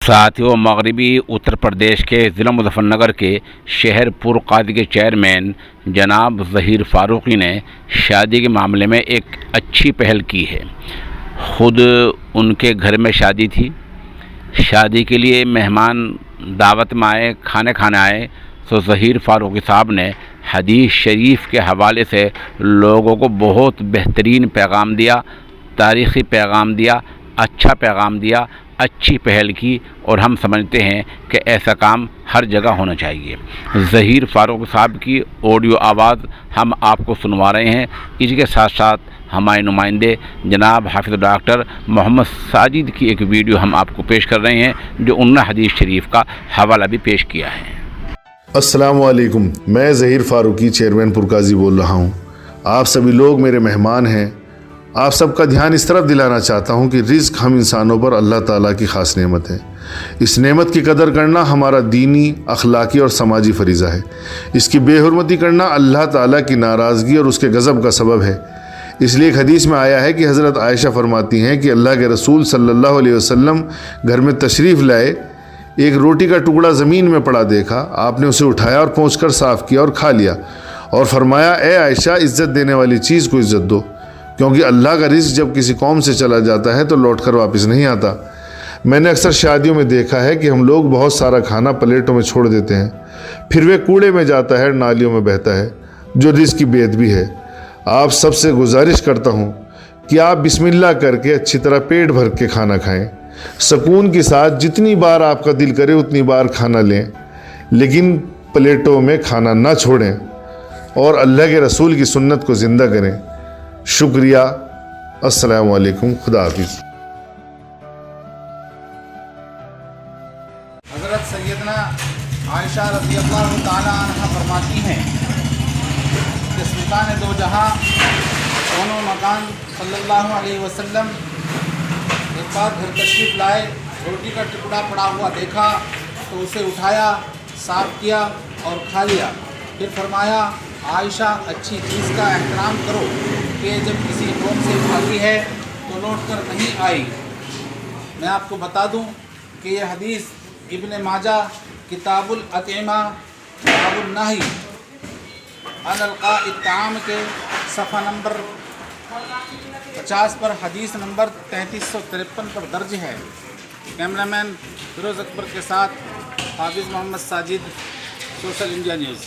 साथियों, मगरबी उत्तर प्रदेश के ज़िला मुज़फ़्फ़रनगर के शहर पुरकादी के चेयरमैन जनाब ज़हीर फ़ारूक़ी ने शादी के मामले में एक अच्छी पहल की है। ख़ुद उनके घर में शादी थी। शादी के लिए मेहमान दावत में आए, खाने खाने आए, तो ज़हीर फ़ारूक़ी साहब ने हदीस शरीफ के हवाले से लोगों को बहुत बेहतरीन पैगाम दिया, तारीख़ी पैगाम दिया, अच्छा पैगाम दिया, अच्छी पहल की। और हम समझते हैं कि ऐसा काम हर जगह होना चाहिए। ज़हीर फ़ारूक़ी साहब की ऑडियो आवाज़ हम आपको सुनवा रहे हैं। इसके साथ साथ हमारे नुमाइंदे जनाब हाफ़िज़ डॉक्टर मोहम्मद साजिद की एक वीडियो हम आपको पेश कर रहे हैं, जो उन्होंने हदीस शरीफ का हवाला भी पेश किया है। अस्सलाम वालेकुम, मैं ज़हीर फ़ारूक़ी चेयरमैन पुरकाजी बोल रहा हूँ। आप सभी लोग मेरे मेहमान हैं। आप सबका ध्यान इस तरफ दिलाना चाहता हूँ कि रिज़्क़ हम इंसानों पर अल्लाह ताला की ख़ास नेमत है। इस नेमत की कदर करना हमारा दीनी, अखलाकी और समाजी फ़रीज़ा है। इसकी बेहुरमती करना अल्लाह ताला की नाराज़गी और उसके गज़ब का सबब है। इसलिए एक हदीस में आया है कि हज़रत आयशा फरमाती हैं कि अल्लाह के रसूल सल्लल्लाहु अलैहि वसल्लम घर में तशरीफ़ लाए, एक रोटी का टुकड़ा ज़मीन में पड़ा देखा, आपने उसे उठाया और पहुँचकर साफ़ किया और खा लिया और फरमाया, ए आयशा, इज़्ज़त देने वाली चीज़ को इज़्ज़त दो, क्योंकि अल्लाह का रिज़्क़ जब किसी कौम से चला जाता है तो लौट कर वापस नहीं आता। मैंने अक्सर शादियों में देखा है कि हम लोग बहुत सारा खाना प्लेटों में छोड़ देते हैं, फिर वे कूड़े में जाता है, नालियों में बहता है, जो रिज़्क़ की बेअदबी है। आप सबसे गुजारिश करता हूँ कि आप बिस्मिल्लाह करके अच्छी तरह पेट भर के खाना खाएँ, सुकून के साथ। जितनी बार आपका दिल करे उतनी बार खाना लें, लेकिन प्लेटों में खाना ना छोड़ें और अल्लाह के रसूल की सुन्नत को ज़िंदा करें। शुक्रिया। अस्सलामु अलैकुम। खुदा हाफिज़। हज़रत सैयदना आयशा रज़ियल्लाहु ताला अन्हा फरमाती हैं कि सुल्तान दो जहां दोनों मकान सल्लल्लाहु अलैहि वसल्लम एक बार घर तशरीफ़ लाए, रोटी का टुकड़ा पड़ा हुआ देखा तो उसे उठाया, साफ़ किया और खा लिया। फिर फरमाया, आयशा, अच्छी चीज़ का एहतराम करो कि जब किसी कौम से भागी है तो लौट कर नहीं आई। मैं आपको बता दूं कि यह हदीस इब्न माजा किताबुल अतिमा किताबुल नही अनिल ताम के सफ़ा नंबर 50 पर हदीस नंबर 3353 पर दर्ज है। कैमरामैन फिरोज़ अकबर के साथ Hafiz Mohammad Sajid, Social India news.